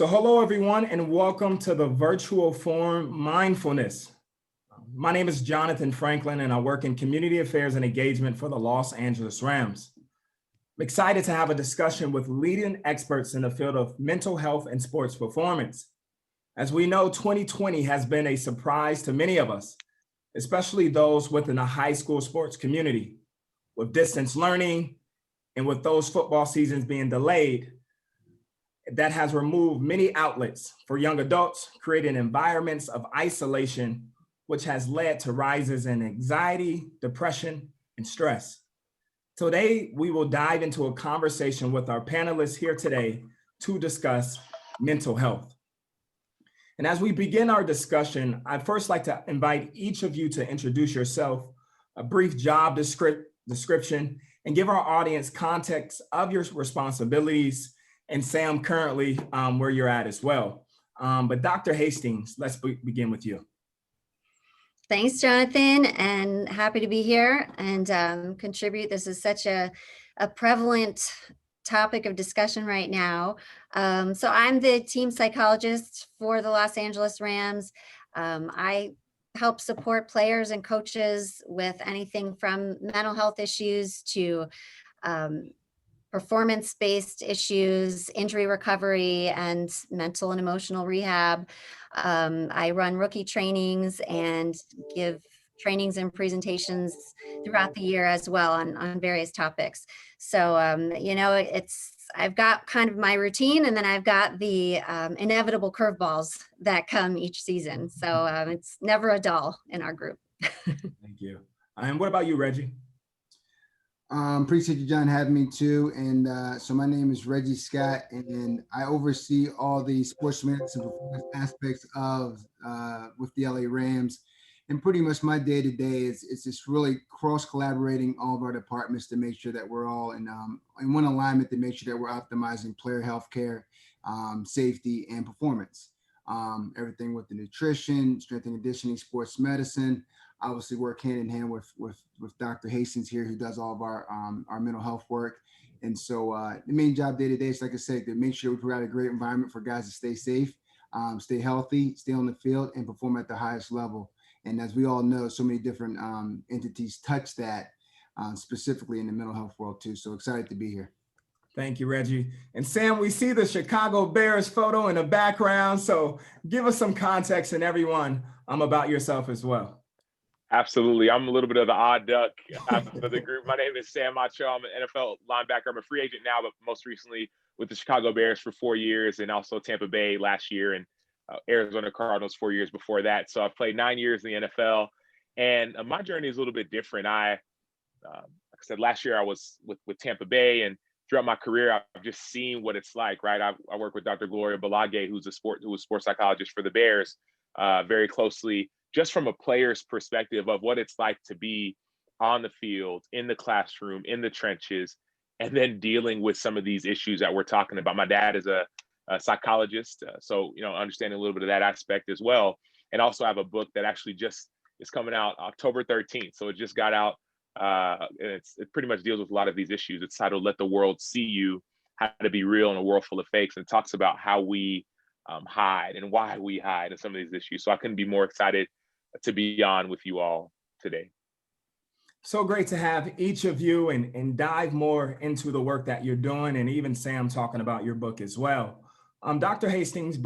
So hello everyone and welcome to the virtual forum Mindfulness. My name is Jonathan Franklin and I work in community affairs and engagement for the Los Angeles Rams. I'm excited to have a discussion with leading experts in the field of mental health and sports performance. As we know, 2020 has been a surprise to many of us, especially those within the high school sports community. With distance learning and with those football seasons being delayed, that has removed many outlets for young adults, creating environments of isolation, which has led to rises in anxiety, depression, and stress. Today, we will dive into a conversation with our panelists here today to discuss mental health. And as we begin our discussion, I'd first like to invite each of you to introduce yourself, a brief job description, and give our audience context of your responsibilities, and Sam, currently where you're at as well. But Dr. Hastings, let's begin with you. Thanks, Jonathan, and happy to be here and contribute. This is such a prevalent topic of discussion right now. So I'm the team psychologist for the Los Angeles Rams. I help support players and coaches with anything from mental health issues to performance-based issues, injury recovery, and mental and emotional rehab. I run rookie trainings and give trainings and presentations throughout the year as well on various topics. So, I've got kind of my routine, and then I've got the inevitable curveballs that come each season. So it's never a dull in our group. Thank you. And what about you, Reggie? Appreciate you, John, having me too. And so my name is Reggie Scott, and I oversee all the sports medicine and performance aspects of with the LA Rams. And pretty much my day to day is just really cross collaborating all of our departments to make sure that we're all in one alignment to make sure that we're optimizing player healthcare, safety, and performance. Everything with the nutrition, strength and conditioning, sports medicine. Obviously work hand in hand with Dr. Hastings here, who does all of our mental health work. And so the main job day to day is, like I said, to make sure we provide a great environment for guys to stay safe, stay healthy, stay on the field, and perform at the highest level. And as we all know, so many different entities touch that, specifically in the mental health world too. So excited to be here. Thank you, Reggie. And Sam, we see the Chicago Bears photo in the background. So give us some context and everyone about yourself as well. Absolutely. I'm a little bit of the odd duck for the group. My name is Sam Macho. I'm an NFL linebacker. I'm a free agent now, but most recently with the Chicago Bears for 4 years, and also Tampa Bay last year, and Arizona Cardinals 4 years before that. So I've played 9 years in the NFL, and my journey is a little bit different. Like I said, last year I was with Tampa Bay, and throughout my career, I've just seen what it's like, right? I work with Dr. Gloria Balage, who was a sports psychologist for the Bears, very closely, just from a player's perspective of what it's like to be on the field, in the classroom, in the trenches, and then dealing with some of these issues that we're talking about. My dad is a psychologist, so understanding a little bit of that aspect as well. And also have a book that actually just is coming out October 13th. So it just got out, and it pretty much deals with a lot of these issues. It's titled "Let the World See You: How to Be Real in a World Full of Fakes," and it talks about how we hide and why we hide in some of these issues. So I couldn't be more excited to be on with you all today. So great to have each of you and dive more into the work that you're doing, and even Sam talking about your book as well. Dr. Hastings,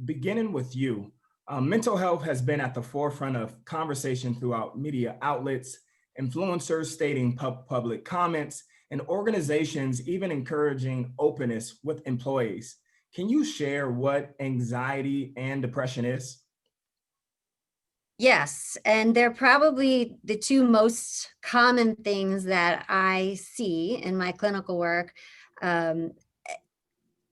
beginning with you, mental health has been at the forefront of conversation throughout media outlets, influencers stating public comments, and organizations even encouraging openness with employees. Can you share what anxiety and depression is? Yes, and they're probably the two most common things that I see in my clinical work. And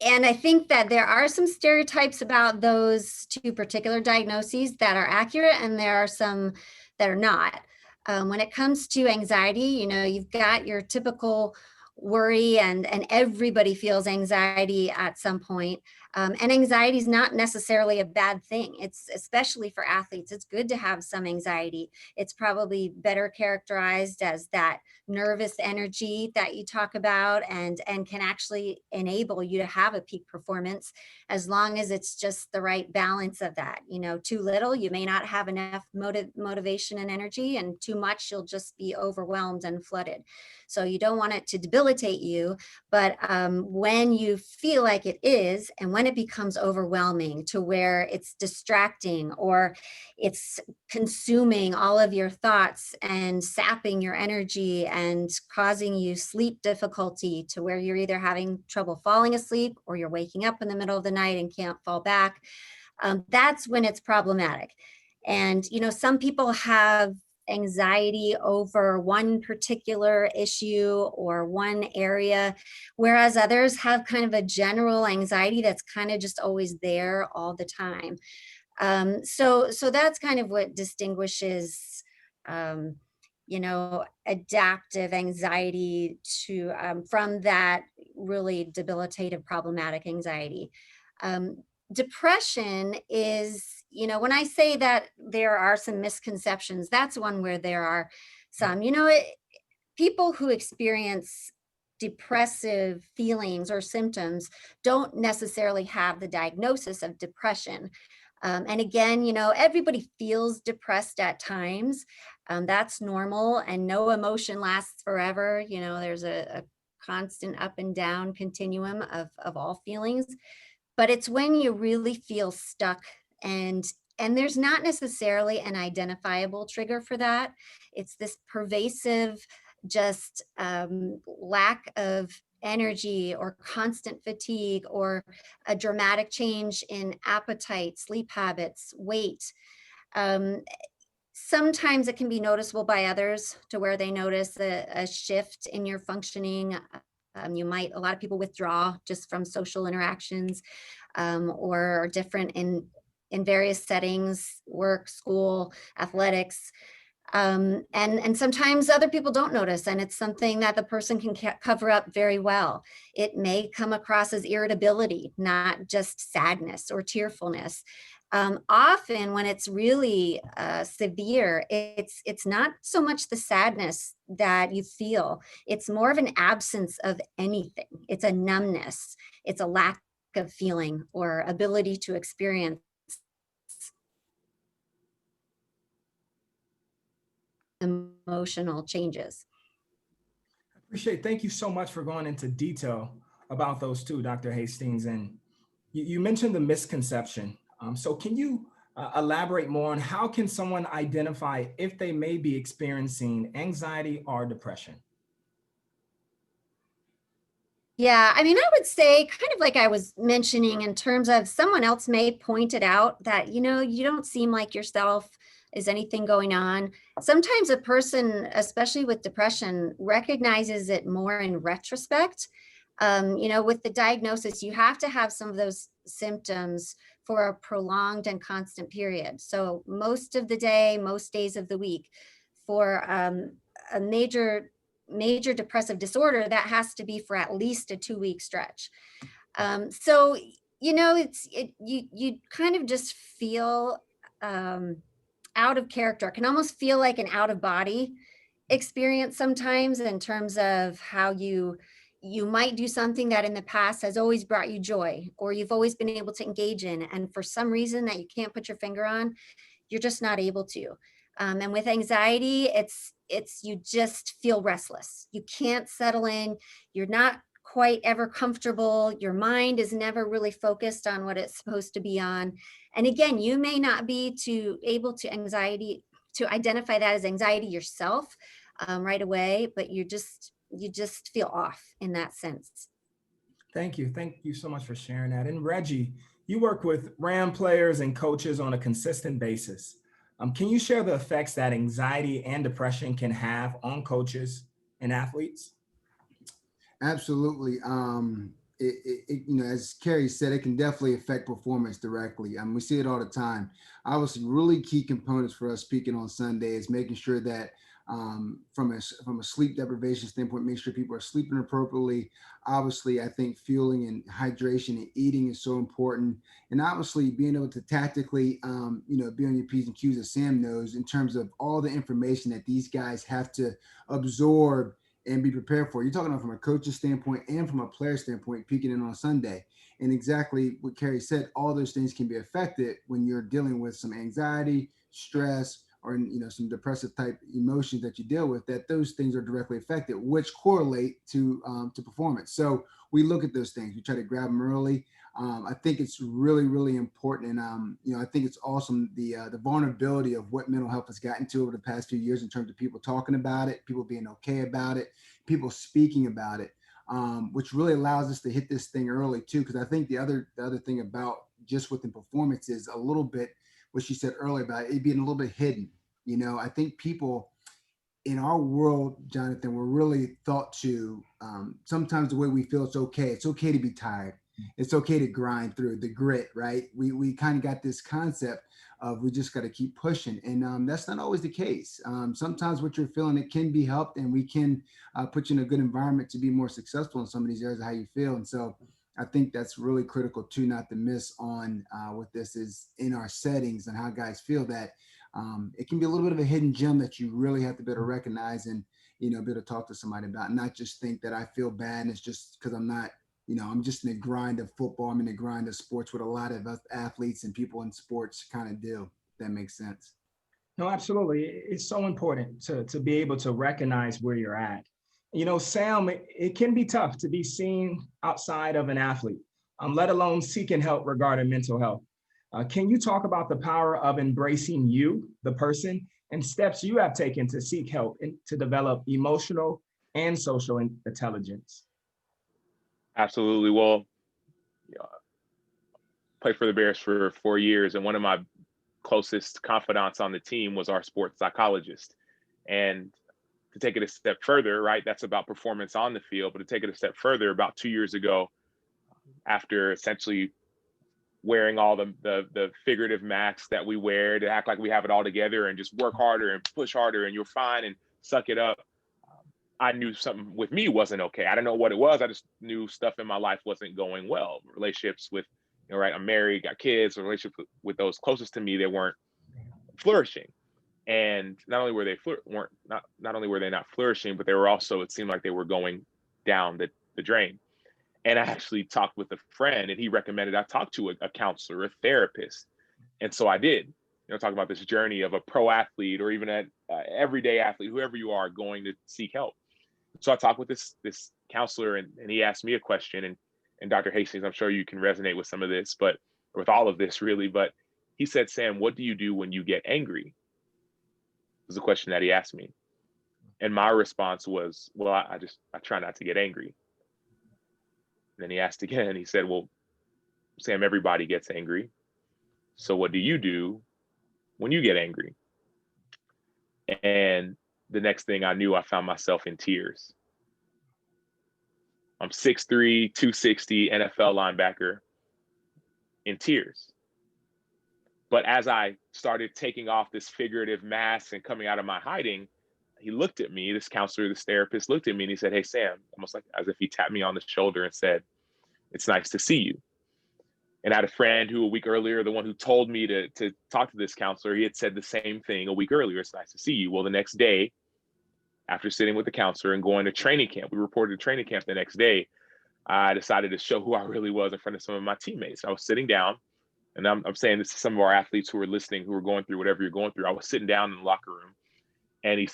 I think that there are some stereotypes about those two particular diagnoses that are accurate, and there are some that are not. When it comes to anxiety, you've got your typical worry, and everybody feels anxiety at some point. And anxiety is not necessarily a bad thing. It's especially for athletes. It's good to have some anxiety. It's probably better characterized as that nervous energy that you talk about, and can actually enable you to have a peak performance, as long as it's just the right balance of that. You know, too little, you may not have enough motivation and energy, and too much, you'll just be overwhelmed and flooded. So you don't want it to debilitate you, but when you feel like it is, and when it becomes overwhelming to where it's distracting, or it's consuming all of your thoughts and sapping your energy and causing you sleep difficulty to where you're either having trouble falling asleep or you're waking up in the middle of the night and can't fall back, that's when it's problematic. And, you know, some people have anxiety over one particular issue or one area, whereas others have kind of a general anxiety that's kind of just always there all the time. So that's kind of what distinguishes, you know, adaptive anxiety to from that really debilitative, problematic anxiety. Depression is, you know, when I say that there are some misconceptions, that's one where there are some, you know, people who experience depressive feelings or symptoms don't necessarily have the diagnosis of depression. And again, you know, everybody feels depressed at times. That's normal, and no emotion lasts forever. You know, there's a constant up and down continuum of all feelings. But it's when you really feel stuck, and there's not necessarily an identifiable trigger for that. It's this pervasive, just lack of energy or constant fatigue or a dramatic change in appetite, sleep habits, weight. Um, Sometimes it can be noticeable by others to where they notice a shift in your functioning. A lot of people withdraw just from social interactions, or are different in various settings, work, school, athletics. And sometimes other people don't notice, and it's something that the person can cover up very well. It may come across as irritability, not just sadness or tearfulness. Often when it's really severe, it's not so much the sadness that you feel. It's more of an absence of anything. It's a numbness. It's a lack of feeling or ability to experience emotional changes. Thank you so much for going into detail about those two, Dr. Hastings. And you mentioned the misconception. So can you elaborate more on how can someone identify if they may be experiencing anxiety or depression? Yeah, I mean, I would say kind of like I was mentioning, in terms of someone else may point it out that, you know, you don't seem like yourself. Is anything going on? Sometimes a person, especially with depression, recognizes it more in retrospect. You know, with the diagnosis, you have to have some of those symptoms for a prolonged and constant period. So most of the day, most days of the week. For a major depressive disorder, that has to be for at least a 2-week stretch. So, you know, you kind of just feel out of character. It can almost feel like an out of body experience sometimes, in terms of how you might do something that in the past has always brought you joy, or you've always been able to engage in, and for some reason that you can't put your finger on, you're just not able to. And with anxiety, it's you just feel restless. You can't settle in. You're not quite ever comfortable. Your mind is never really focused on what it's supposed to be on. And again, you may not be able to identify that as anxiety yourself right away, but you just feel off in that sense. Thank you. Thank you so much for sharing that. And Reggie, you work with RAM players and coaches on a consistent basis. Can you share the effects that anxiety and depression can have on coaches and athletes? Absolutely. You know, as Carrie said, it can definitely affect performance directly. We see it all the time. Obviously, really key components for us speaking on Sunday is making sure that from a sleep deprivation standpoint, make sure people are sleeping appropriately. Obviously, I think fueling and hydration and eating is so important. And obviously being able to tactically, be on your P's and Q's, as Sam knows, in terms of all the information that these guys have to absorb and be prepared for. You're talking about from a coach's standpoint and from a player standpoint, peeking in on Sunday. And exactly what Kerry said, all those things can be affected when you're dealing with some anxiety, stress, or some depressive type emotions that you deal with, that those things are directly affected, which correlate to performance. So we look at those things, we try to grab them early. I think it's really, really important. And, I think it's awesome, the vulnerability of what mental health has gotten to over the past few years in terms of people talking about it, people being okay about it, people speaking about it, which really allows us to hit this thing early too. Because I think the other thing about just within performance is a little bit what she said earlier about it being a little bit hidden. I think people in our world, Jonathan, we're really thought to sometimes the way we feel it's okay to be tired. It's okay to grind through the grit, right? We kind of got this concept of we just got to keep pushing. And that's not always the case. Sometimes what you're feeling, it can be helped, and we can put you in a good environment to be more successful in some of these areas of how you feel. And so I think that's really critical too, not to miss on what this is in our settings and how guys feel that it can be a little bit of a hidden gem that you really have to be able to recognize and, be able to talk to somebody about, not just think that I feel bad and it's just because I'm not, I'm just in the grind of football. I'm in the grind of sports, what a lot of us athletes and people in sports kind of do. If that makes sense. No, absolutely. It's so important to be able to recognize where you're at. Sam, it can be tough to be seen outside of an athlete, let alone seeking help regarding mental health. Can you talk about the power of embracing you, the person, and steps you have taken to seek help and to develop emotional and social intelligence? Absolutely. Well, played for the Bears for 4 years, and one of my closest confidants on the team was our sports psychologist. And to take it a step further, right, that's about performance on the field, but to take it a step further, about 2 years ago, after essentially wearing all the figurative masks that we wear to act like we have it all together and just work harder and push harder and you're fine and suck it up, I knew something with me wasn't okay. I didn't know what it was. I just knew stuff in my life wasn't going well. Relationships with, right, I'm married, got kids, relationships with those closest to me, they weren't flourishing. And not only were they not only were they not flourishing, but they were also, it seemed like they were going down the drain. And I actually talked with a friend, and he recommended I talk to a counselor, a therapist. And so I did, talk about this journey of a pro athlete or even an everyday athlete, whoever you are, going to seek help. So I talked with this counselor, and he asked me a question, and Dr. Hastings, I'm sure you can resonate with some of this, but with all of this really, but he said, Sam, what do you do when you get angry? Was the question that he asked me. And my response was, well, I try not to get angry. And then he asked again, he said, well, Sam, everybody gets angry. So what do you do when you get angry? And the next thing I knew, I found myself in tears. I'm 6'3", 260 NFL linebacker in tears. But as I started taking off this figurative mask and coming out of my hiding, he looked at me, this counselor, this therapist looked at me and he said, hey, Sam, almost like as if he tapped me on the shoulder and said, it's nice to see you. And I had a friend who a week earlier, the one who told me to talk to this counselor, he had said the same thing a week earlier, it's nice to see you. Well, the next day, after sitting with the counselor and going to training camp, we reported to training camp the next day, I decided to show who I really was in front of some of my teammates. I was sitting down, and I'm saying this to some of our athletes who are listening, who are going through whatever you're going through. I was sitting down in the locker room, and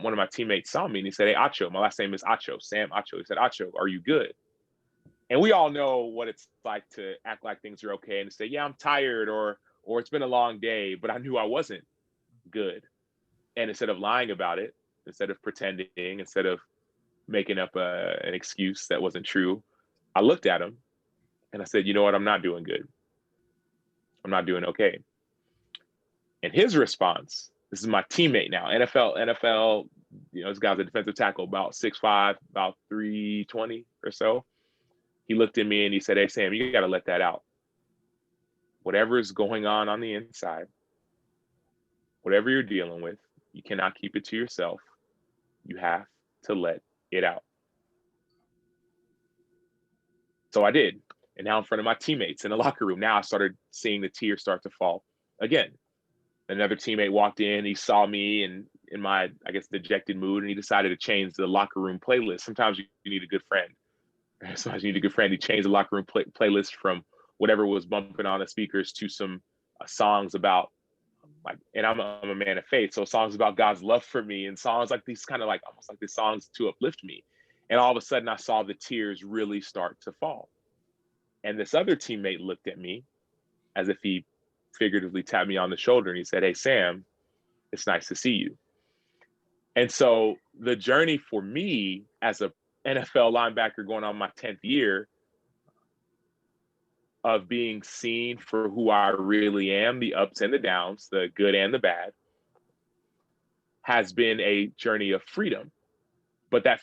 one of my teammates saw me and he said, hey, Acho, my last name is Acho, Sam Acho. He said, Acho, are you good? And we all know what it's like to act like things are okay and to say, yeah, I'm tired or it's been a long day, but I knew I wasn't good. And instead of lying about it, instead of pretending, instead of making up an excuse that wasn't true, I looked at him and I said, you know what? I'm not doing good. I'm not doing okay. And his response, this is my teammate now, NFL, this guy's a defensive tackle, about 6'5", about 320 or so. He looked at me and he said, hey, Sam, you got to let that out. Whatever is going on the inside, whatever you're dealing with, You cannot keep it to yourself. You have to let it out. So I did. And now in front of my teammates in the locker room, now I started seeing the tears start to fall again. Another teammate walked in, he saw me and in my, I guess, dejected mood, and he decided to change the locker room playlist. Sometimes you need a good friend. Sometimes you need a good friend. He changed the locker room playlist from whatever was bumping on the speakers to some songs about, like, and I'm a man of faith, so songs about God's love for me and songs like these, kind of like almost like the songs to uplift me. And all of a sudden I saw the tears really start to fall. And this other teammate looked at me as if he figuratively tapped me on the shoulder and he said, "Hey, Sam, it's nice to see you." And so the journey for me as a NFL linebacker going on my 10th year of being seen for who I really am, the ups and the downs, the good and the bad, has been a journey of freedom. But that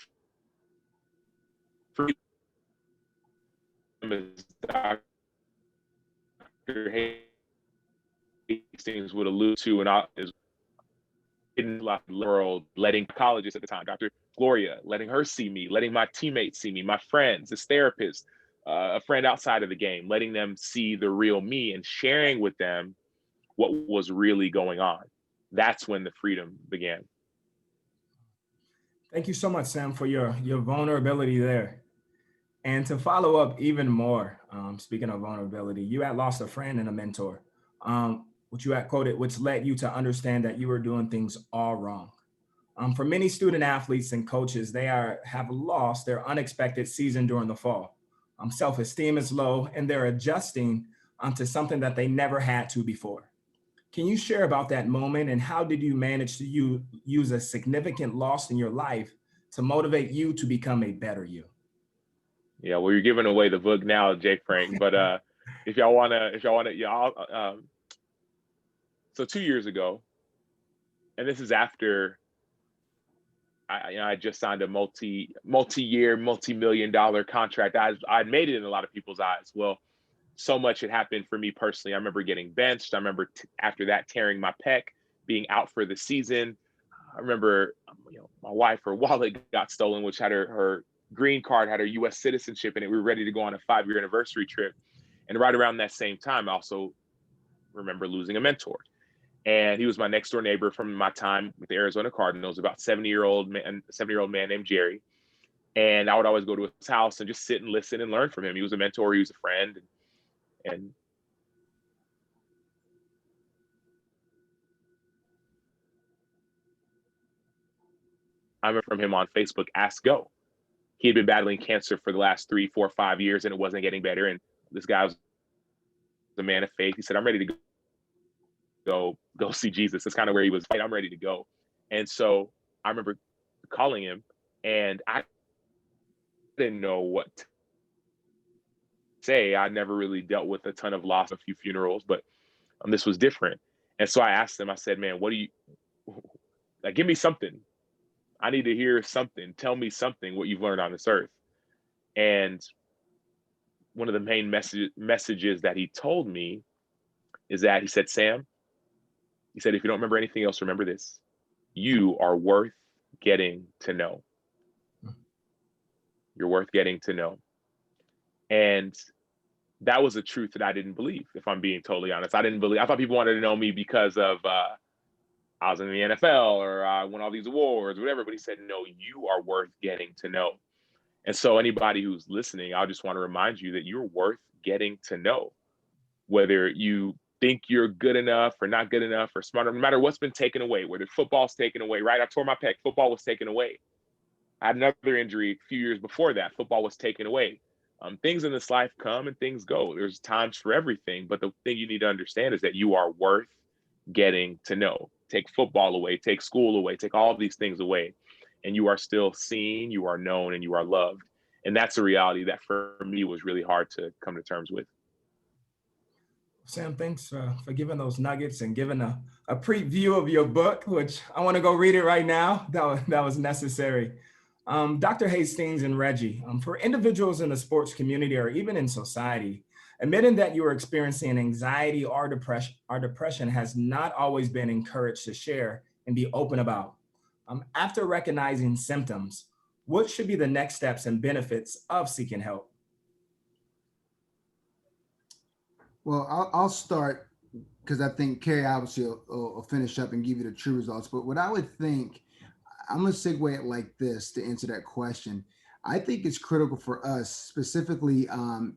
freedom, as Dr. Hastings would allude to, and is in the world, letting colleges at the time, Dr. Gloria, letting her see me, letting my teammates see me, my friends, this therapist, a friend outside of the game, letting them see the real me and sharing with them what was really going on. That's when the freedom began. Thank you so much, Sam, for your vulnerability there. And to follow up even more, speaking of vulnerability, you had lost a friend and a mentor, which you had quoted, which led you to understand that you were doing things all wrong. For many student athletes and coaches, they have lost their unexpected season during the fall. Self-esteem is low and they're adjusting to something that they never had to before. Can you share about that moment and how did you manage to use a significant loss in your life to motivate you to become a better you? Yeah, well, you're giving away the book now, Jay Frank. But if y'all wanna, yeah. So 2 years ago, and this is after I just signed a multi-year, multi-million-dollar contract. I'd made it in a lot of people's eyes. Well, so much had happened for me personally. I remember getting benched. I remember after that tearing my pec, being out for the season. I remember, my wife, her wallet got stolen, which had her green card, had her U.S. citizenship in it. We were ready to go on a 5-year anniversary trip. And right around that same time, I also remember losing a mentor. And he was my next door neighbor from my time with the Arizona Cardinals, about 70-year-old man named Jerry. And I would always go to his house and just sit and listen and learn from him. He was a mentor, he was a friend. And I remember from him on Facebook, Ask Go. He had been battling cancer for the last 3, 4, 5 years, and it wasn't getting better. And this guy was a man of faith. He said, "I'm ready to go see Jesus." That's kind of where he was. I'm ready to go. And so I remember calling him, and I didn't know what to say. I never really dealt with a ton of loss, a few funerals, but this was different. And so I asked him, I said, "Man, what do you, like, give me something. I need to hear something. Tell me something, what you've learned on this earth." And one of the main messages that he told me is that he said, "Sam," he said, "if you don't remember anything else, remember this. You are worth getting to know. You're worth getting to know." And that was a truth that I didn't believe, if I'm being totally honest. I thought people wanted to know me because of I was in the NFL or I won all these awards, whatever. But he said, "No, you are worth getting to know." And so anybody who's listening, I just want to remind you that you're worth getting to know. Whether you think you're good enough or not good enough or smart, no matter what's been taken away, whether football's taken away, right? I tore my pec, football was taken away. I had another injury a few years before that, football was taken away. Things in this life come and things go. There's times for everything. But the thing you need to understand is that you are worth getting to know. Take football away, take school away, take all of these things away, and you are still seen, you are known, and you are loved. And that's a reality that for me was really hard to come to terms with. Sam, thanks for giving those nuggets and giving a preview of your book, which I want to go read it right now. That was necessary. Dr. Hastings and Reggie, for individuals in the sports community or even in society, admitting that you are experiencing anxiety or depression has not always been encouraged to share and be open about. After recognizing symptoms, what should be the next steps and benefits of seeking help? Well, I'll start because I think Carrie obviously will finish up and give you the true results. But what I would think, I'm going to segue it like this to answer that question. I think it's critical for us, specifically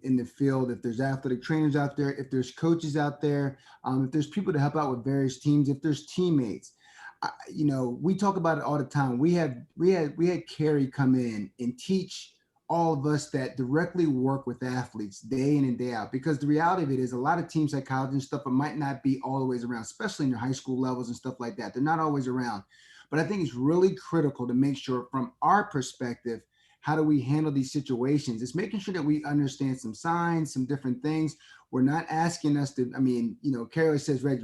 in the field, if there's athletic trainers out there, if there's coaches out there, if there's people to help out with various teams, if there's teammates. We talk about it all the time. We had Carrie come in and teach all of us that directly work with athletes day in and day out, because the reality of it is a lot of team psychology and stuff might not be always around, especially in your high school levels and stuff like that. They're not always around. But I think it's really critical to make sure from our perspective, how do we handle these situations? It's making sure that we understand some signs, some different things. We're not asking us to, Carrie says, Reg,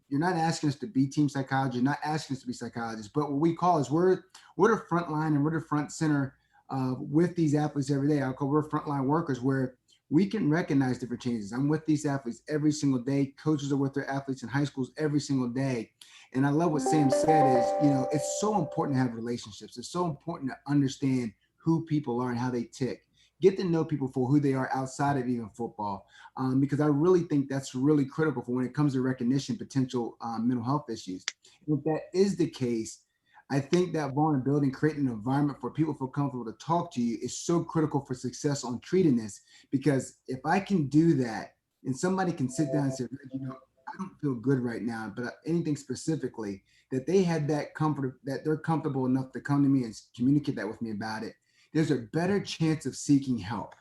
you're not asking us to be team psychologists, you're not asking us to be psychologists, but what we call is we're the front line and we're the front center with these athletes every day. I'll call we're frontline workers where we can recognize different changes. I'm with these athletes every single day. Coaches are with their athletes in high schools every single day. And I love what Sam said is, it's so important to have relationships. It's so important to understand who people are and how they tick. Get to know people for who they are outside of even football, because I really think that's really critical for when it comes to recognition, potential mental health issues. And if that is the case, I think that vulnerability and creating an environment for people to feel comfortable to talk to you is so critical for success on treating this. Because if I can do that and somebody can sit down and say, I don't feel good right now, but anything specifically, that they had that comfort, that they're comfortable enough to come to me and communicate that with me about it, there's a better chance of seeking help,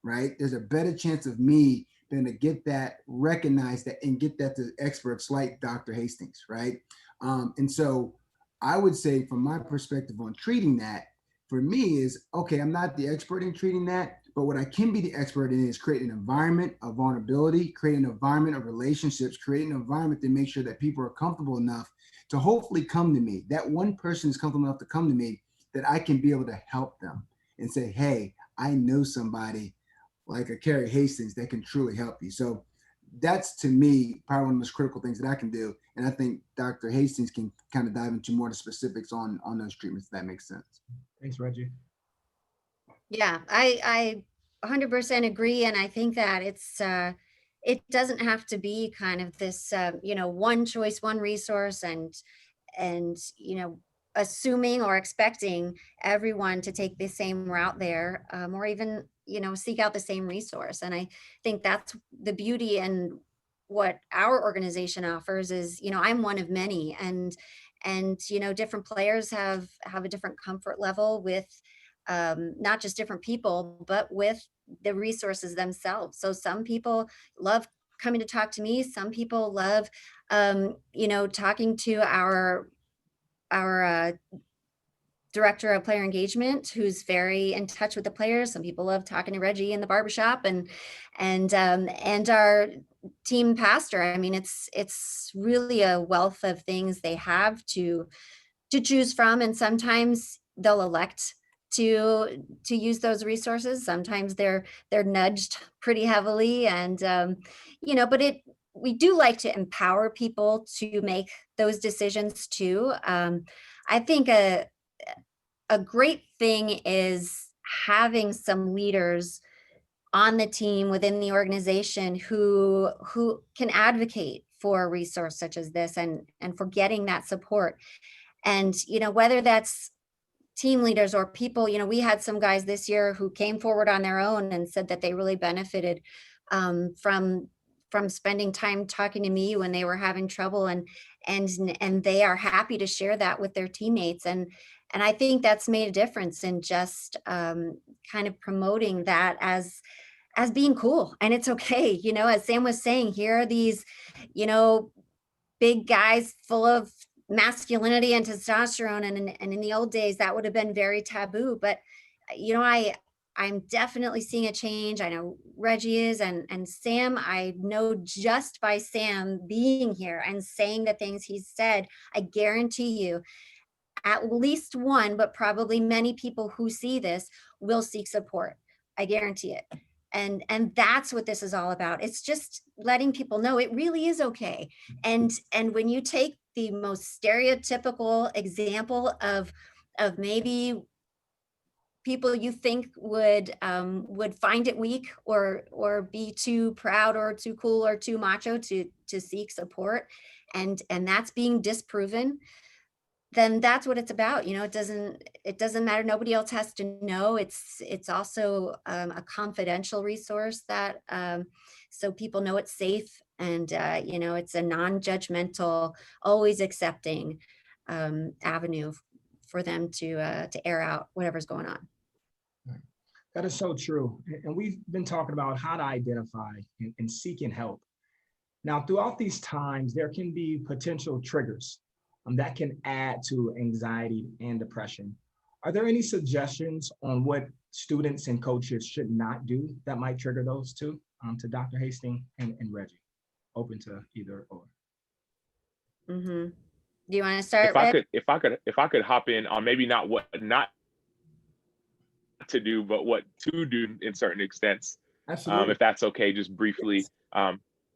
right? There's a better chance of me than to get that, recognize that, and get that to experts like Dr. Hastings, right? And so I would say from my perspective on treating that, for me is, okay, I'm not the expert in treating that, but what I can be the expert in is creating an environment of vulnerability, creating an environment of relationships, creating an environment to make sure that people are comfortable enough to hopefully come to me. That one person is comfortable enough to come to me that I can be able to help them and say, hey, I know somebody like a Carrie Hastings that can truly help you. So that's, to me, probably one of the most critical things that I can do. And I think Dr. Hastings can kind of dive into more of the specifics on those treatments, if that makes sense. Thanks, Reggie. Yeah, I 100% agree. And I think that it doesn't have to be kind of this, one choice, one resource and assuming or expecting everyone to take the same route there, or even seek out the same resource. And I think that's the beauty and what our organization offers is, I'm one of many, and different players have a different comfort level with not just different people, but with the resources themselves. So some people love coming to talk to me. Some people love talking to our director of player engagement, who's very in touch with the players. Some people love talking to Reggie in the barbershop, and our team pastor. I mean, it's really a wealth of things they have to choose from, and sometimes they'll elect to use those resources. Sometimes they're nudged pretty heavily, and but we do like to empower people to make those decisions too. I think a great thing is having some leaders on the team within the organization who can advocate for a resource such as this and for getting that support. And whether that's team leaders or people, we had some guys this year who came forward on their own and said that they really benefited from spending time talking to me when they were having trouble, and they are happy to share that with their teammates. And I think that's made a difference in just kind of promoting that as being cool. And it's okay. As Sam was saying, here are these, big guys full of masculinity and testosterone. And in the old days, that would have been very taboo. But, I'm definitely seeing a change. I know Reggie is, and Sam, I know just by Sam being here and saying the things he's said, I guarantee you at least one, but probably many people who see this will seek support. I guarantee it. And that's what this is all about. It's just letting people know it really is okay. And when you take the most stereotypical example of maybe people you think would find it weak or be too proud or too cool or too macho to seek support, and that's being disproven, then that's what it's about. You know, it doesn't matter. Nobody else has to know. It's also a confidential resource that so people know it's safe, and you know, it's a non-judgmental, always accepting avenue for them to air out whatever's going on. That is so true. And we've been talking about how to identify and seeking help. Now, throughout these times, there can be potential triggers that can add to anxiety and depression. Are there any suggestions on what students and coaches should not do that might trigger those two? To Dr. Hastings and Reggie, open to either or. Mm-hmm. Do you want to start? If I could hop in on maybe not what not to do, but what to do in certain extents. Absolutely. If that's okay, just briefly.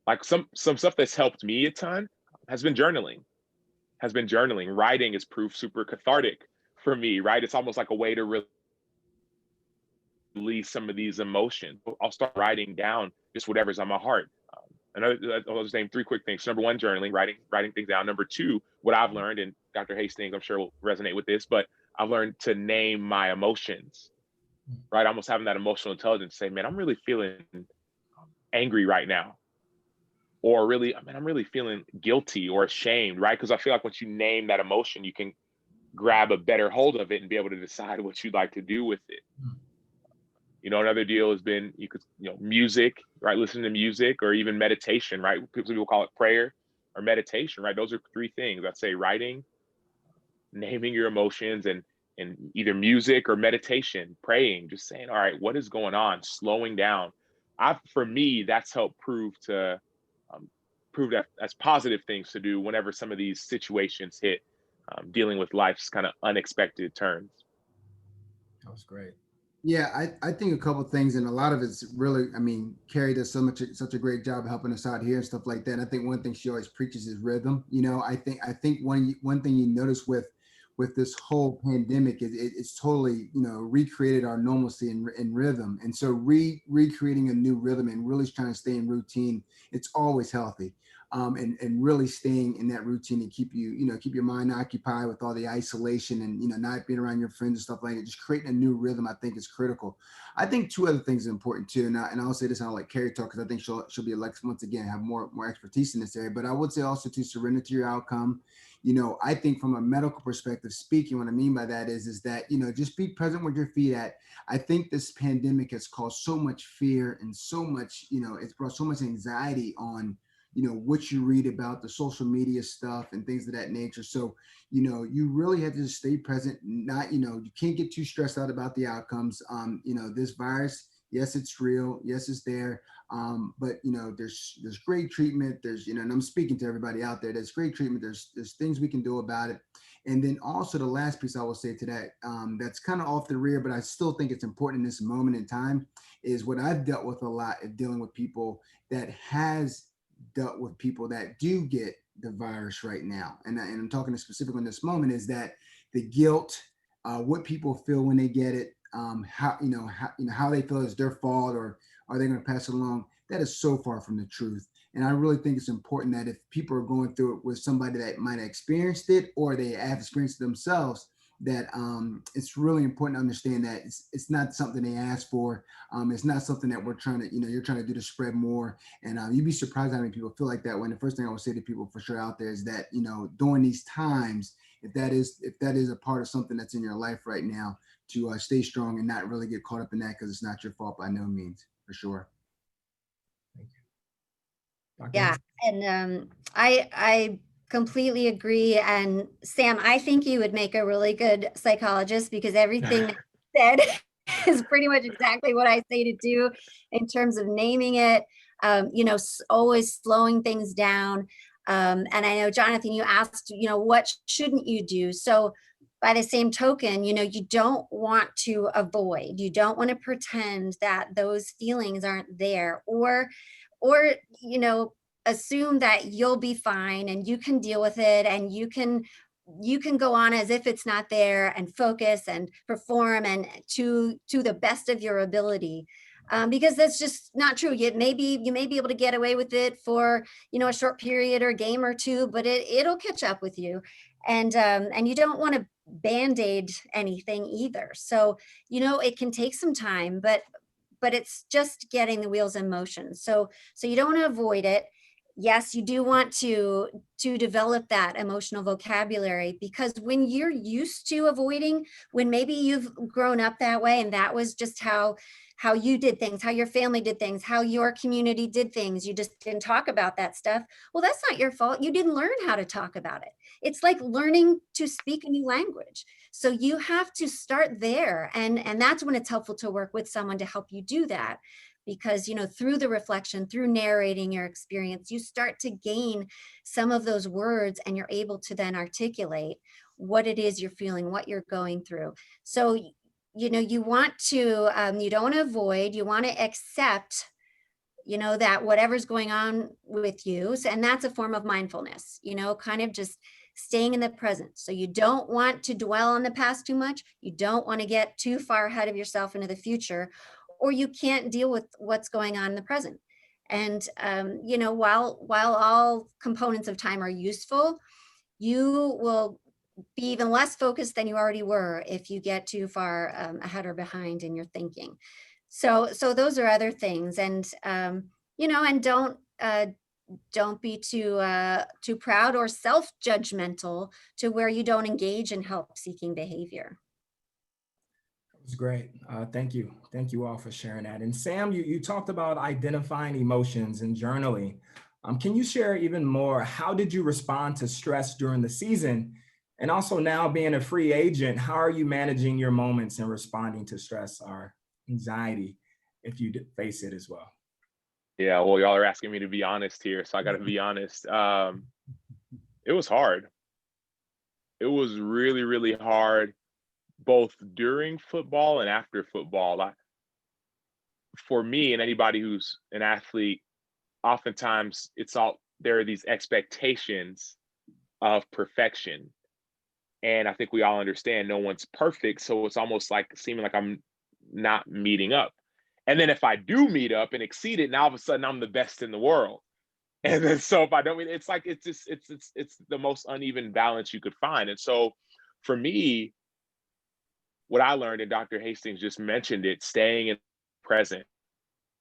Like some stuff that's helped me a ton has been journaling. Writing has proved super cathartic for me, right? It's almost like a way to release some of these emotions. I'll start writing down just whatever's on my heart. I'll just name 3 quick things. Number 1, journaling, writing things down. Number 2, what I've learned, and Dr. Hastings, I'm sure will resonate with this, but I've learned to name my emotions, right? Almost having that emotional intelligence, say, man, I'm really feeling angry right now. Or really, I'm really feeling guilty or ashamed, right? Because I feel like once you name that emotion, you can grab a better hold of it and be able to decide what you'd like to do with it. You know, another deal has been, music, right? Listening to music, or even meditation, right? People call it prayer or meditation, right? Those are 3 things. I'd say writing, naming your emotions, and either music or meditation, praying, just saying, all right, what is going on? Slowing down. For me, that's helped prove that as positive things to do whenever some of these situations hit, dealing with life's kind of unexpected turns. That was great. Yeah, I think a couple of things, and a lot of it's really, I mean, Carrie does such a great job helping us out here and stuff like that. And I think one thing she always preaches is rhythm. You know, I think one thing you notice with this whole pandemic is it's totally, recreated our normalcy and rhythm. And so recreating a new rhythm and really trying to stay in routine, it's always healthy. And really staying in that routine and keep your mind occupied with all the isolation and, not being around your friends and stuff like that. Just creating a new rhythm, I think, is critical. I think 2 other things are important too. And I'll say this, I'll let Carrie talk, because I think she'll be once again, have more expertise in this area. But I would say also to surrender to your outcome. I think from a medical perspective speaking, what I mean by that is that, just be present where your feet at. I think this pandemic has caused so much fear and so much, it's brought so much anxiety on, what you read about, the social media stuff and things of that nature. So, you really have to just stay present. Not, you can't get too stressed out about the outcomes. This virus, yes, it's real. Yes, it's there. But there's great treatment. There's, and I'm speaking to everybody out there. There's great treatment. There's things we can do about it. And then also the last piece I will say to that, that's kind of off the rear, but I still think it's important in this moment in time, is what I've dealt with a lot of dealing with people that dealt with people that do get the virus right now. And I'm talking specifically in this moment, is that the guilt, what people feel when they get it, how they feel it's their fault, or are they going to pass it along? That is so far from the truth. And I really think it's important that if people are going through it with somebody that might have experienced it, or they have experienced it themselves, that it's really important to understand that it's not something they asked for. It's not something that we're trying to, you're trying to do to spread more. And you'd be surprised how many people feel like that. When the first thing I would say to people for sure out there is that, during these times, if that is a part of something that's in your life right now, to stay strong and not really get caught up in that, because it's not your fault by no means, for sure. Thank you. Yeah, and I completely agree. And Sam, I think you would make a really good psychologist, because everything that you said is pretty much exactly what I say to do in terms of naming it, always slowing things down. And I know, Jonathan, you asked, what shouldn't you do? So by the same token, you don't want to avoid, you don't want to pretend that those feelings aren't there, or assume that you'll be fine and you can deal with it, and you can go on as if it's not there and focus and perform and to the best of your ability. Because that's just not true. You may be able to get away with it for, a short period or a game or two, but it'll catch up with you. And you don't want to band-aid anything either. So, it can take some time, but it's just getting the wheels in motion. So you don't want to avoid it. Yes, you do want to develop that emotional vocabulary, because when you're used to avoiding, when maybe you've grown up that way and that was just how you did things, how your family did things, how your community did things, you just didn't talk about that stuff. Well, that's not your fault. You didn't learn how to talk about it. It's like learning to speak a new language. So you have to start there. And that's when it's helpful to work with someone to help you do that. Because, through the reflection, through narrating your experience, you start to gain some of those words, and you're able to then articulate what it is you're feeling, what you're going through. So, you want to, you don't want to avoid, you want to accept, that whatever's going on with you. And that's a form of mindfulness, kind of just staying in the present. So you don't want to dwell on the past too much. You don't want to get too far ahead of yourself into the future, or you can't deal with what's going on in the present. And, while all components of time are useful, you will be even less focused than you already were if you get too far ahead or behind in your thinking. So those are other things. And, and don't be too proud or self-judgmental to where you don't engage in help-seeking behavior. It's great. Thank you. Thank you all for sharing that. And Sam, you talked about identifying emotions and journaling. Can you share even more? How did you respond to stress during the season? And also now being a free agent, how are you managing your moments and responding to stress or anxiety if you face it as well? Yeah, well, y'all are asking me to be honest here, so I got to be honest. It was hard. It was really, really hard, both during football and after football. For me and anybody who's an athlete, oftentimes there are these expectations of perfection. And I think we all understand no one's perfect. So it's almost like seeming like I'm not meeting up. And then if I do meet up and exceed it, now all of a sudden I'm the best in the world. And then so if I don't mean, it's like it's the most uneven balance you could find. And so for me, what I learned, and Dr. Hastings just mentioned it, staying in the present,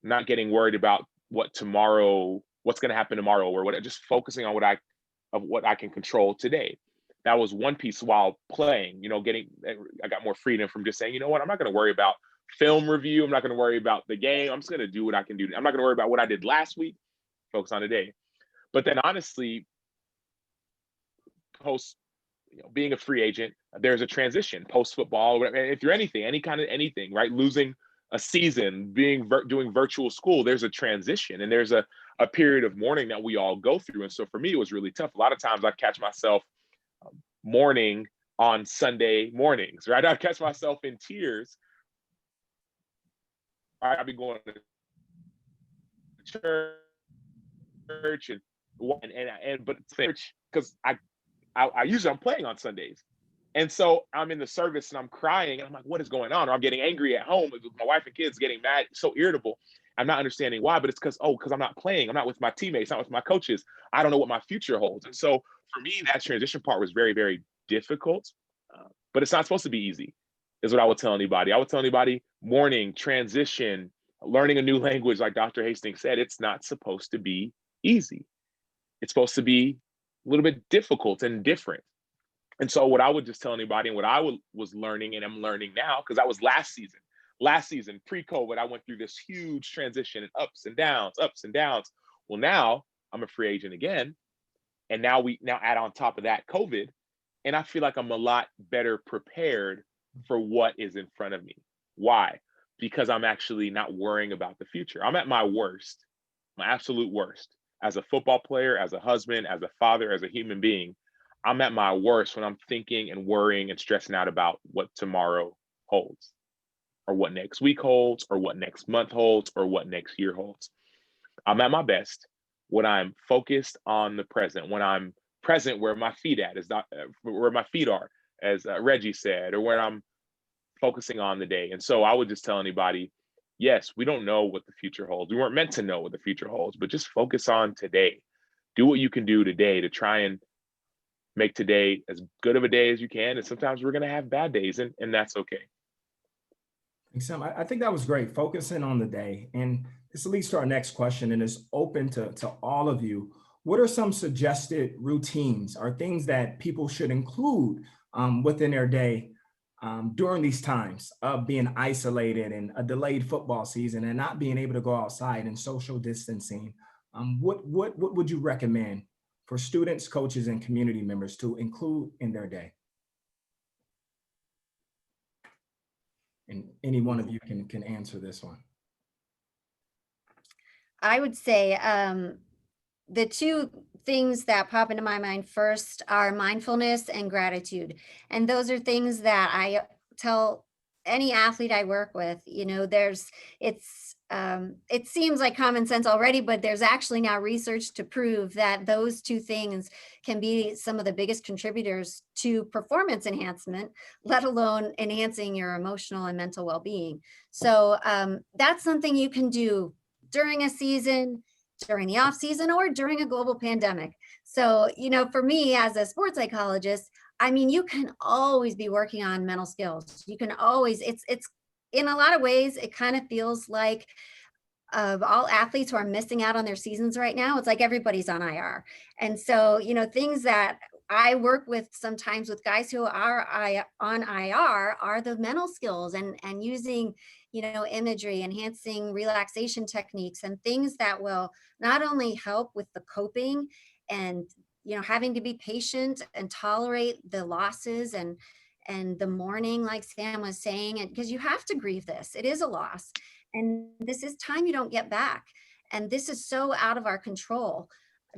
not getting worried about what's going to happen tomorrow, or just focusing on what I can control today. That was one piece while playing, I got more freedom from just saying, you know what, I'm not going to worry about film review. I'm not going to worry about the game. I'm just going to do what I can do. I'm not going to worry about what I did last week, focus on today. But then honestly, post, being a free agent, there's a transition post football. If you're anything, right? Losing a season, doing virtual school, there's a transition, and there's a period of mourning that we all go through. And so for me, it was really tough. A lot of times I catch myself mourning on Sunday mornings, right? I catch myself in tears. I'd be going to church but church, because I usually I'm playing on Sundays. And so I'm in the service and I'm crying and I'm like, what is going on? Or I'm getting angry at home with my wife and kids, getting mad, so irritable. I'm not understanding why, but it's because I'm not playing. I'm not with my teammates, not with my coaches. I don't know what my future holds. And so for me, that transition part was very, very difficult, but it's not supposed to be easy, is what I would tell anybody. I would tell anybody, mourning, transition, learning a new language, like Dr. Hastings said, it's not supposed to be easy. It's supposed to be a little bit difficult and different. And so what I would just tell anybody, and what I was learning and am learning now, because that was last season, pre-COVID, I went through this huge transition and ups and downs. Well, now I'm a free agent again. And now add on top of that COVID, and I feel like I'm a lot better prepared for what is in front of me. Why? Because I'm actually not worrying about the future. I'm at my worst, my absolute worst, as a football player, as a husband, as a father, as a human being. I'm at my worst when I'm thinking and worrying and stressing out about what tomorrow holds, or what next week holds, or what next month holds, or what next year holds. I'm at my best when I'm focused on the present, when I'm present where my feet at is not where my feet are, as Reggie said, or where I'm focusing on the day. And so I would just tell anybody, yes, we don't know what the future holds. We weren't meant to know what the future holds, but just focus on today. Do what you can do today to try and make today as good of a day as you can. And sometimes we're going to have bad days, and that's okay. Thanks, Sam. I think that was great, focusing on the day. And this leads to our next question, and is open to all of you. What are some suggested routines or things that people should include within their day during these times of being isolated and a delayed football season and not being able to go outside and social distancing? What would you recommend for students, coaches, and community members to include in their day? And any one of you can answer this one. I would say the two things that pop into my mind first are mindfulness and gratitude. And those are things that I tell any athlete I work with. You know, it seems like common sense already, but there's actually now research to prove that those two things can be some of the biggest contributors to performance enhancement, let alone enhancing your emotional and mental well-being. So that's something you can do during a season, during the off season, or during a global pandemic. So, you know, for me as a sports psychologist, I mean, you can always be working on mental skills. You can always, it's in a lot of ways, it kind of feels like all athletes who are missing out on their seasons right now, it's like everybody's on IR. And so, you know, things that I work with sometimes with guys who are on IR are the mental skills and using, you know, imagery, enhancing relaxation techniques and things that will not only help with the coping and, you know, having to be patient and tolerate the losses and the mourning, like Sam was saying, and because you have to grieve this, it is a loss. And this is time you don't get back. And this is so out of our control,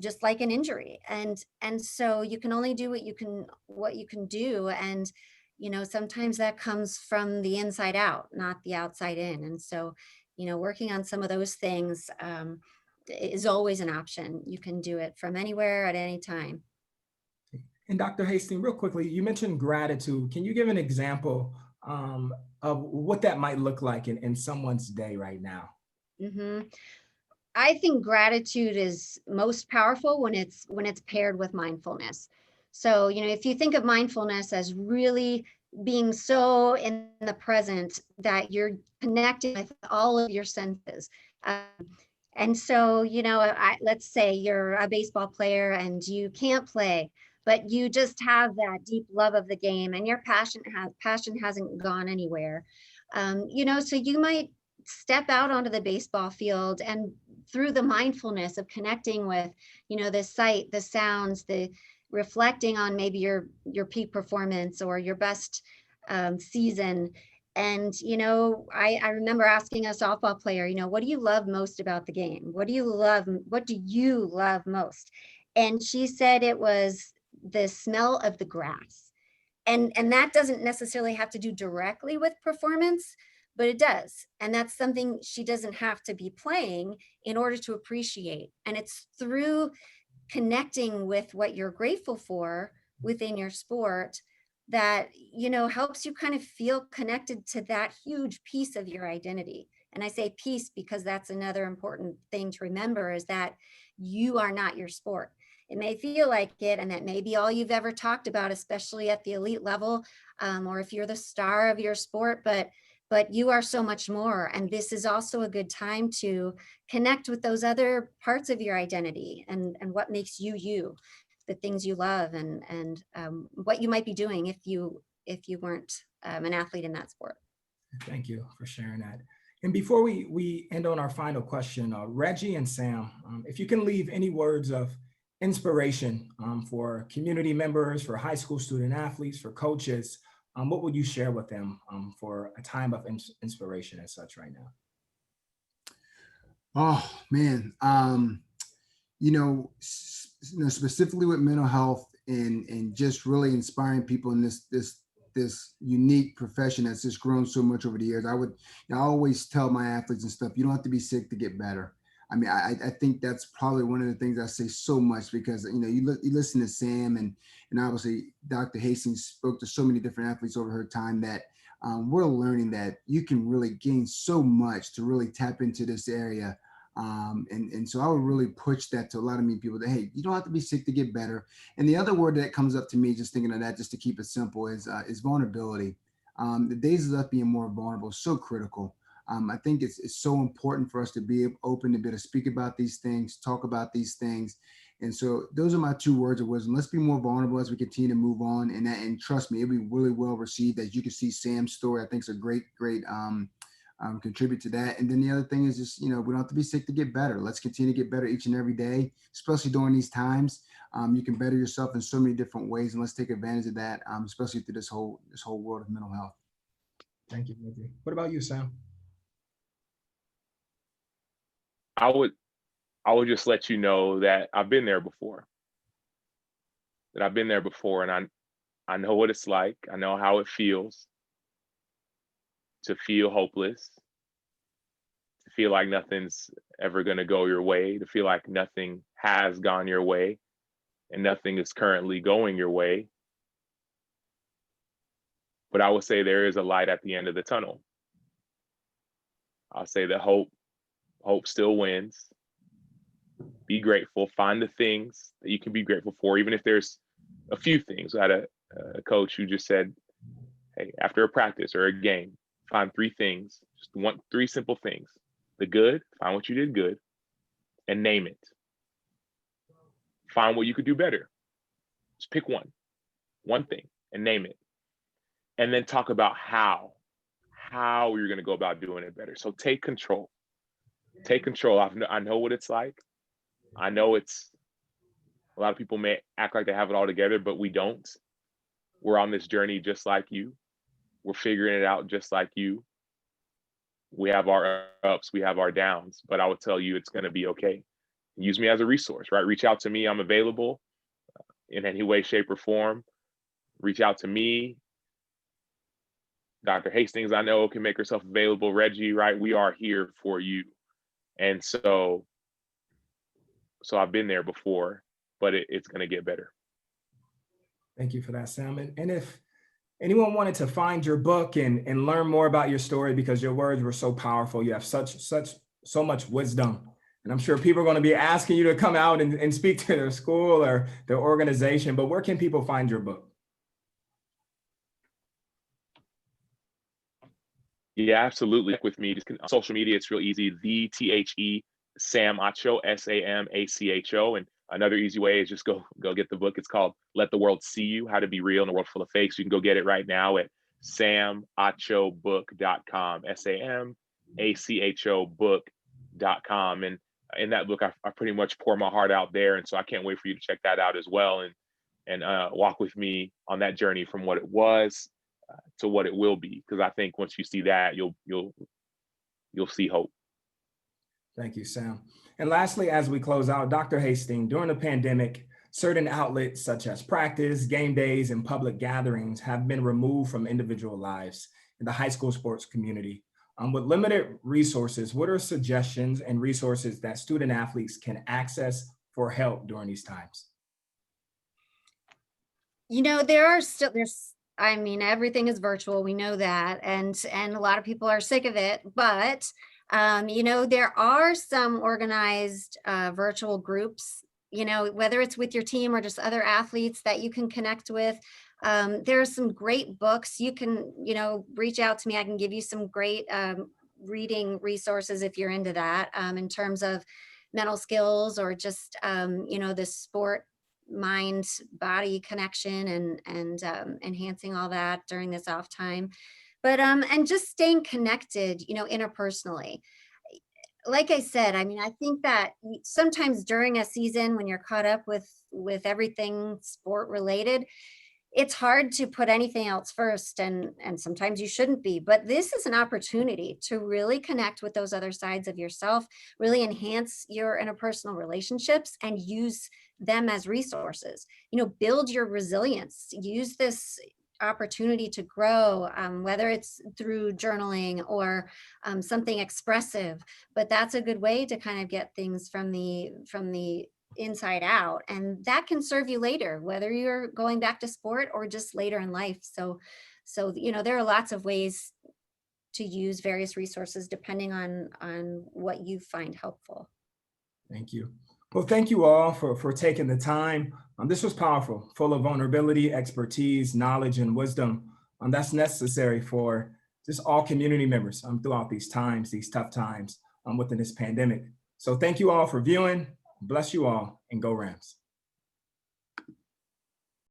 just like an injury. And so you can only do what you can do. And, you know, sometimes that comes from the inside out, not the outside in. And so, you know, working on some of those things is always an option. You can do it from anywhere at any time. And Dr. Hastings, real quickly, you mentioned gratitude. Can you give an example of what that might look like in someone's day right now? Mm-hmm. I think gratitude is most powerful when it's paired with mindfulness. So, you know, if you think of mindfulness as really being so in the present that you're connecting with all of your senses. And so, you know, let's say you're a baseball player and you can't play, but you just have that deep love of the game and your passion hasn't gone anywhere. You know, so you might step out onto the baseball field and through the mindfulness of connecting with, you know, the sight, the sounds, the reflecting on maybe your peak performance or your best season. And, you know, I remember asking a softball player, you know, what do you love most about the game? What do you love most? And she said it was the smell of the grass. And that doesn't necessarily have to do directly with performance, but it does. And that's something she doesn't have to be playing in order to appreciate. And it's through connecting with what you're grateful for within your sport that, you know, helps you kind of feel connected to that huge piece of your identity. And I say piece because that's another important thing to remember is that you are not your sport. It may feel like it, and that may be all you've ever talked about, especially at the elite level, or if you're the star of your sport, but you are so much more. And this is also a good time to connect with those other parts of your identity and what makes you, you, the things you love and what you might be doing if you weren't an athlete in that sport. Thank you for sharing that. And before we end on our final question, Reggie and Sam, if you can leave any words of inspiration for community members, for high school student athletes, for coaches, what would you share with them for a time of inspiration as such right now? Oh man, you know, specifically with mental health and just really inspiring people in this unique profession that's just grown so much over the years. I always tell my athletes and stuff, you don't have to be sick to get better. I mean, I think that's probably one of the things I say so much, because, you know, you listen to Sam, and obviously Dr. Hastings spoke to so many different athletes over her time, that we're learning that you can really gain so much to really tap into this area. And so I would really push that to a lot of me people, that, hey, you don't have to be sick to get better. And the other word that comes up to me, just thinking of that, just to keep it simple, is vulnerability. The days of us being more vulnerable is so critical. I think it's so important for us to be open, to be able to speak about these things, talk about these things. And so those are my 2 words of wisdom. Let's be more vulnerable as we continue to move on. And trust me, it'll be really well received. As you can see, Sam's story, I think, is a great contribute to that. And then the other thing is just, you know, we don't have to be sick to get better. Let's continue to get better each and every day, especially during these times. You can better yourself in so many different ways, and let's take advantage of that, especially through this whole world of mental health. Thank you, Reggie. What about you, Sam? I would just let you know that I've been there before. And I know what it's like. I know how it feels to feel hopeless, to feel like nothing's ever going to go your way, to feel like nothing has gone your way and nothing is currently going your way. But I would say there is a light at the end of the tunnel. I'll say that hope still wins. Be grateful. Find the things that you can be grateful for, even if there's a few things. I had a coach who just said, hey, after a practice or a game, find 3 things, just 3 simple things. The good, find what you did good, and name it. Find what you could do better. Just pick one thing, and name it. And then talk about how you're going to go about doing it better. So take control. Take control. I know what it's like. I know it's, a lot of people may act like they have it all together, but we don't. We're on this journey just like you. We're figuring it out just like you. We have our ups, we have our downs, but I would tell you it's going to be okay. Use me as a resource, right? Reach out to me. I'm available in any way, shape, or form. Reach out to me. Dr. Hastings, I know, can make herself available. Reggie, right? We are here for you. And so I've been there before, but it's going to get better. Thank you for that, Sam. And if anyone wanted to find your book and learn more about your story, because your words were so powerful, you have so much wisdom. And I'm sure people are going to be asking you to come out and speak to their school or their organization, but where can people find your book? Yeah, absolutely. With me, just on social media, it's real easy. The Sam Acho, SAMACHO. And another easy way is just go get the book. It's called Let the World See You, How to Be Real in a World Full of Fakes. You can go get it right now at samachobook.com, SAMACHO book.com. And in that book, I pretty much pour my heart out there. And so I can't wait for you to check that out as well, and walk with me on that journey from what it was to what it will be. Because I think once you see that, you'll see hope. Thank you, Sam. And lastly, as we close out, Dr. Hastings, during the pandemic, certain outlets such as practice, game days, and public gatherings have been removed from individual lives in the high school sports community. With limited resources, what are suggestions and resources that student athletes can access for help during these times? You know, I mean, everything is virtual. We know that. And a lot of people are sick of it, but you know, there are some organized virtual groups, you know, whether it's with your team or just other athletes that you can connect with. There are some great books. You can, you know, reach out to me. I can give you some great reading resources if you're into that, in terms of mental skills or just, you know, the sport mind body connection and enhancing all that during this off time. But and just staying connected, you know, interpersonally. Like I said, I mean, I think that sometimes during a season when you're caught up with everything sport related, it's hard to put anything else first, and sometimes you shouldn't be, but this is an opportunity to really connect with those other sides of yourself, really enhance your interpersonal relationships and use them as resources. You know, build your resilience, use this opportunity to grow, whether it's through journaling or something expressive. But that's a good way to kind of get things from the inside out, and that can serve you later, whether you're going back to sport or just later in life. So there are lots of ways to use various resources depending on what you find helpful. Thank you. Well, thank you all for taking the time. This was powerful, full of vulnerability, expertise, knowledge, and wisdom that's necessary for just all community members throughout these times, these tough times within this pandemic. So thank you all for viewing. Bless you all, and go Rams.